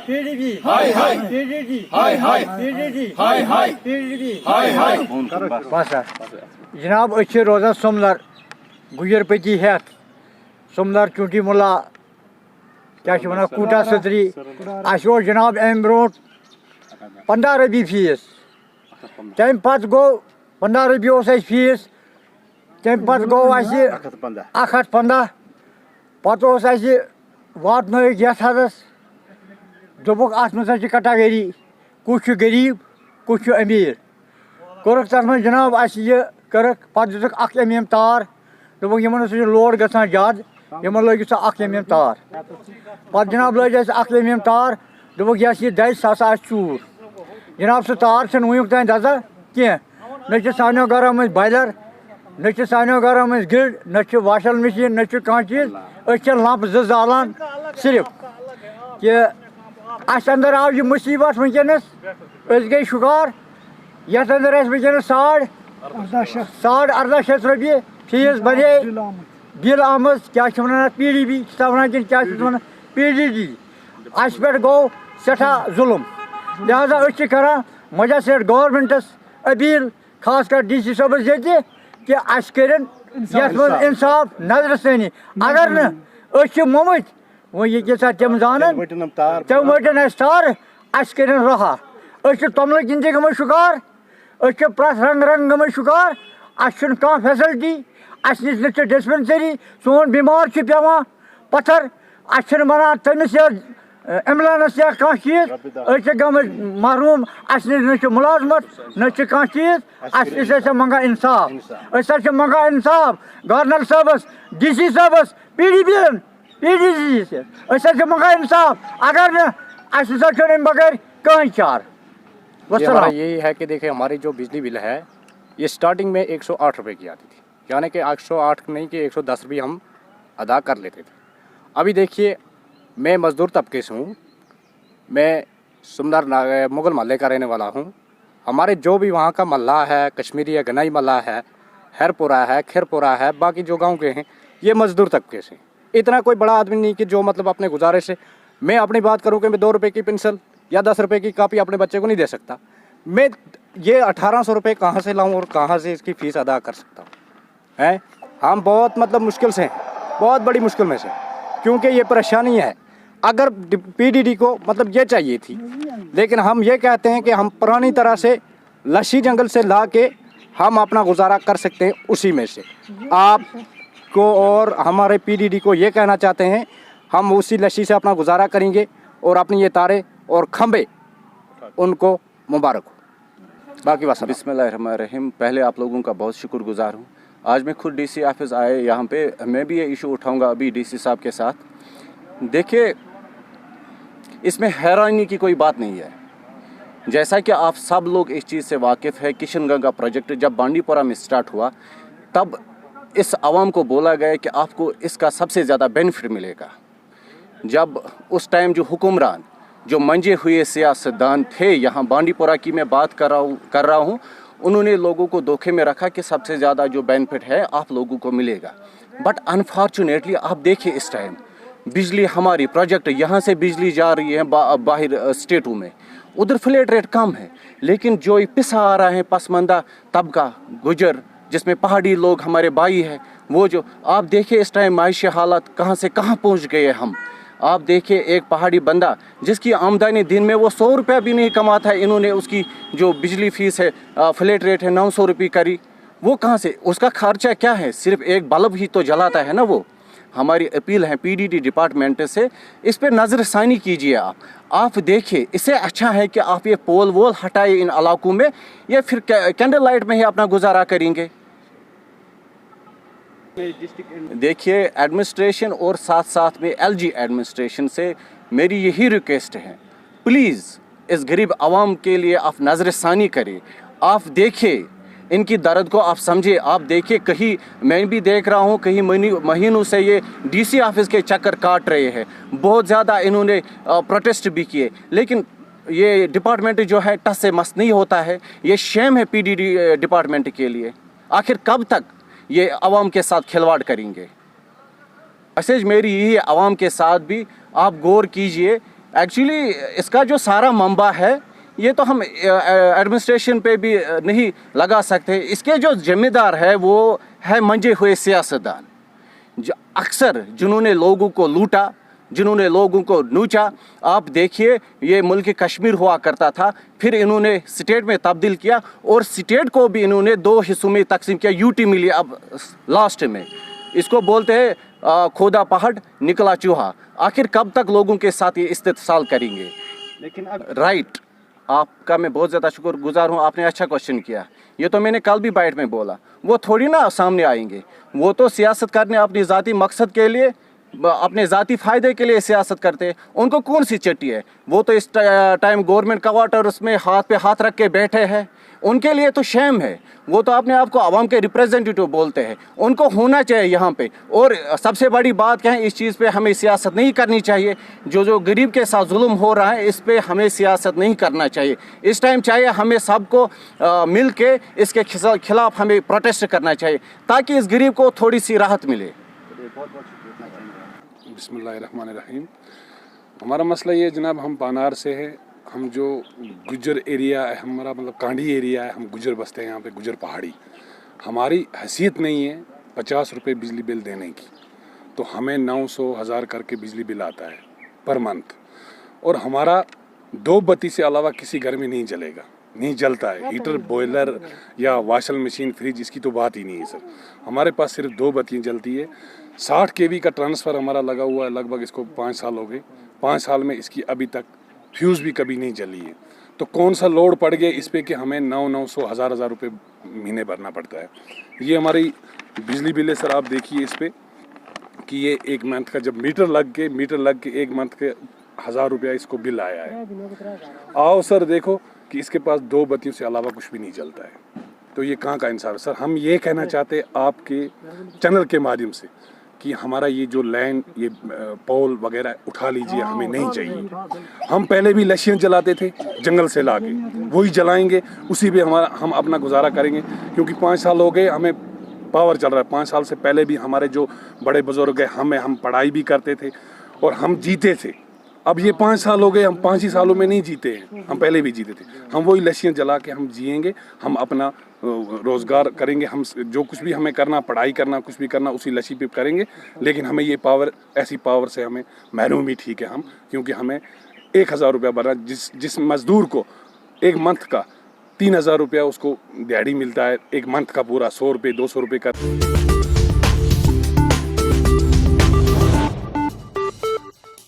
PDP हाय हाय PDP हाय हाय PDP हाय हाय PDP हाय हाय बस जनाब अच्छे रोजा सोमनार गुजरपति हेत सोमनार चूंटी मुला क्या वन कूटा सदरी अशो जनाब अम ब्रो 15 रपी फीस तम पत गो 15 रपी फीस तम पत गो 115 पे वात यथ हदस दोपुक अत मज कटागरी कुछ गरीब कुछ अमीर कोरक तथ मज जनाब करक पे दुक एम तार दोपुक इन लोड गसान ज्यादा इन लग एम तार पे जनाब लग एम तार दोपुक यह दज सह चूर जनाब सह तार वुक तान दजा कह न सानो गरो मज बॉयलर न सानो गरो मज गिल्ड न वाशिंग मशीन न कह चीज अ लंप जालान सिर्फ कि अस अंदर आव यह मुसीबत वनकस गई शुकार यथ अंदर वनकस 18,500 रपये फीस बने बिल आम क्या वन PDP वन कि क्या वन PDP अस पे गो सठा जुल्म लिहाजा कर मजिस्ट्रेट गवर्नमेंटस अपील खास कर DC सबस ये कि अस करें यथ इंसाफ नजर सानी अगर न मोमत वो ये तम जान तम वटन अस तार अस करें रहा तमल किन गम शिकार प्रथ रंग रंग गम शिकार अस फैसिलिटी अस नश न डिस्पेंसरी सोन बीमार पेवान पत्थर अस बनान तमिस एम्बुलेंस या कह चीज गम महरूम अस न मुलाजमत न कह चीज अस मंगा इंसाफ मंगा इंसाफ गवर्नर साहबस DC साहबस PDP मंगा इंसाफ अगर न बगैर कहीं चार यही है कि देखिए हमारी जो बिजली बिल है ये स्टार्टिंग में 108 रुपये की आती थी, यानी कि 108 नहीं कि 110 भी हम अदा कर लेते थे। अभी देखिए मैं मज़दूर तबके से हूँ, मैं सुमनार मुगल महल्ले का रहने वाला हूँ। हमारे जो भी वहाँ का मल्ला है, कश्मीरी है, गनाई मल्ला है, हैरपुरा है, खैरपुरा है, बाकी जो गांव के हैं ये मज़दूर तबके से। इतना कोई बड़ा आदमी नहीं कि जो मतलब अपने गुजारे से मैं अपनी बात करूँ कि मैं 2 रुपये की पेंसिल या 10 रुपये की कापी अपने बच्चे को नहीं दे सकता। मैं ये 1800 रुपये कहाँ से लाऊँ और कहाँ से इसकी फ़ीस अदा कर सकता हूँ हैं। हम बहुत मतलब मुश्किल से हैं, बहुत बड़ी मुश्किल में से, क्योंकि ये परेशानी है। अगर PDD को मतलब ये चाहिए थी, लेकिन हम ये कहते हैं कि हम पुरानी तरह से लस्सी जंगल से ला के हम अपना गुजारा कर सकते हैं उसी में से। आपको और हमारे PDD को ये कहना चाहते हैं हम उसी लस्सी से अपना गुजारा करेंगे और अपनी ये तारे और खंबे उनको मुबारक हो। बाकी बात बिस्मिल्लाहिर्रहमानिर्रहीम। पहले आप लोगों का बहुत शुक्रगुजार हूँ। आज मैं खुद DC ऑफिस आए यहाँ पे, मैं भी ये इशू उठाऊँगा अभी DC साहब के साथ। देखिए इसमें हैरानी की कोई बात नहीं है। जैसा कि आप सब लोग इस चीज़ से वाकिफ़ है, किशन गंगा प्रोजेक्ट जब बांडीपुरा में स्टार्ट हुआ तब इस आवाम को बोला गया कि आपको इसका सबसे ज़्यादा बेनिफिट मिलेगा। जब उस टाइम जो हुक्मरान जो मंजे हुए सियासतदान थे, यहाँ बांडीपुरा की मैं बात कर रहा हूँ, उन्होंने लोगों को धोखे में रखा कि सबसे ज़्यादा जो बेनिफिट है आप लोगों को मिलेगा। बट अनफॉर्चुनेटली आप देखिए इस टाइम बिजली हमारी प्रोजेक्ट यहाँ से बिजली जा रही है बाहर स्टेटों में, उधर फ्लैट रेट कम है, लेकिन जो पिसा आ रहा है पसमानदा तबका गुजर जिसमें पहाड़ी लोग हमारे भाई हैं, वो जो आप देखिए इस टाइम मायशी हालात कहाँ से कहाँ पहुँच गए हम। आप देखिए एक पहाड़ी बंदा जिसकी आमदनी दिन में वो 100 रुपया भी नहीं कमाता है, इन्होंने उसकी जो बिजली फीस है फ्लैट रेट है 900 रुपये करी, वो कहाँ से, उसका खर्चा क्या है, सिर्फ एक बल्ब ही तो जलाता है ना वो। हमारी अपील है PDD डिपार्टमेंट से, इस पर नज़रसानी कीजिए आप देखिए। इससे अच्छा है कि आप ये पोल वोल हटाए इन इलाकों में, या फिर कैंडल लाइट में ही अपना गुजारा करेंगे। देखिए एडमिनिस्ट्रेशन और साथ साथ में LG एडमिनिस्ट्रेशन से मेरी यही रिक्वेस्ट है, प्लीज़ इस गरीब आवाम के लिए आप नज़रसानी करें। आप देखिए इनकी दर्द को आप समझे। आप देखिए कहीं मैं भी देख रहा हूँ कहीं महीनों से ये DC ऑफिस के चक्कर काट रहे हैं, बहुत ज़्यादा इन्होंने प्रोटेस्ट भी किए, लेकिन ये डिपार्टमेंट जो है टस से मस नहीं होता है। ये शेम है PDD डिपार्टमेंट के लिए। आखिर कब तक ये आवाम के साथ खिलवाड़ करेंगे। मैसेज मेरी यही है आवाम के साथ भी, आप गौर कीजिए एक्चुअली इसका जो सारा मंबा है ये तो हम एडमिनिस्ट्रेशन पे भी नहीं लगा सकते। इसके जो जिम्मेदार है वो है मंजे हुए सियासतदान, जो अक्सर जिन्होंने लोगों को लूटा, जिन्होंने लोगों को नूचा। आप देखिए ये मुल्क कश्मीर हुआ करता था, फिर इन्होंने स्टेट में तब्दील किया और स्टेट को भी इन्होंने 2 हिस्सों में तकसीम किया, यूटी मिली अब लास्ट में। इसको बोलते हैं खोदा पहाड़ निकला चूहा। आखिर कब तक लोगों के साथ ये इस्तेसाल करेंगे? लेकिन अब राइट, आपका मैं बहुत ज़्यादा शुक्रगुजार हूँ, आपने अच्छा क्वेश्चन किया। ये तो मैंने कल भी बाइट में बोला, वो थोड़ी ना सामने आएंगे। वो तो सियासत करने अपनी ज़ाती मकसद के लिए, अपने ज़ाती फ़ायदे के लिए सियासत करते हैं। उनको कौन सी चट्टी है? वो तो इस टाइम गवर्नमेंट क्वार्टर उसमें हाथ पे हाथ रख के बैठे हैं। उनके लिए तो शेम है। वो तो अपने आप को आवाम के रिप्रेजेंटेटिव बोलते हैं। उनको होना चाहिए यहाँ पे। और सबसे बड़ी बात क्या है, इस चीज़ पे हमें सियासत नहीं करनी चाहिए। जो गरीब के साथ जुल्म हो रहा है, इस पे हमें सियासत नहीं करना चाहिए। इस टाइम चाहिए हमें सबको मिल के इसके खिलाफ हमें प्रोटेस्ट करना चाहिए, ताकि इस गरीब को थोड़ी सी राहत मिले। बिस्मिल्लाहिर्रहमानिर्रहीम। हमारा मसला ये जनाब, हम पानार से है। हम जो गुजर एरिया है हमारा, मतलब कांडी एरिया है, हम गुजर बसते हैं यहाँ पे, गुजर पहाड़ी। हमारी हैसियत नहीं है 50 रुपये बिजली बिल देने की, तो हमें 900 1000 करके बिजली बिल आता है पर मंथ। और हमारा 2 बत्ती से अलावा किसी घर में नहीं जलेगा, नहीं जलता है। हीटर, बॉयलर या वॉशिंग मशीन, फ्रिज, इसकी तो बात ही नहीं है सर। हमारे पास सिर्फ 2 बत्तियाँ जलती है। 60 kV का ट्रांसफ़र हमारा लगा हुआ है, लगभग इसको 5 साल हो गए। 5 साल में इसकी अभी तक फ्यूज़ भी कभी नहीं जली है। तो कौन सा लोड पड़ गया इस पे कि हमें 900 1000 रुपये महीने भरना पड़ता है। ये हमारी बिजली बिल है सर। आप देखिए इस पे कि ये 1 मंथ का जब मीटर लग के 1 मंथ के 1000 रुपया इसको बिल आया है। आओ सर देखो कि इसके पास 2 बत्तियों से अलावा कुछ भी नहीं चलता है। तो ये कहाँ का इंसाफ है सर? हम ये कहना चाहते हैं आपके चैनल के माध्यम से कि हमारा ये जो लैंड, ये पोल वगैरह उठा लीजिए, हमें नहीं चाहिए। हम पहले भी लशियाँ जलाते थे जंगल से लाके, वही जलाएंगे, उसी पे हम अपना गुजारा करेंगे। क्योंकि 5 साल हो गए हमें पावर चल रहा है। 5 साल से पहले भी हमारे जो बड़े बुजुर्ग हैं, हम पढ़ाई भी करते थे और हम जीते थे। अब ये 5 साल हो गए, हम 5 ही सालों में नहीं जीते हैं, हम पहले भी जीते थे। हम वही लशियाँ जला के हम जिएंगे, हम अपना रोज़गार करेंगे। हम जो कुछ भी हमें करना, पढ़ाई करना, कुछ भी करना, उसी लशी पे करेंगे। लेकिन हमें ये पावर, ऐसी पावर से हमें महरूम ही ठीक है हम, क्योंकि हमें 1000 रुपया भरना, जिस मज़दूर को 1 मंथ का 3000 रुपया उसको दिहाड़ी मिलता है, 1 मंथ का पूरा 100 रुपये 200 रुपये का।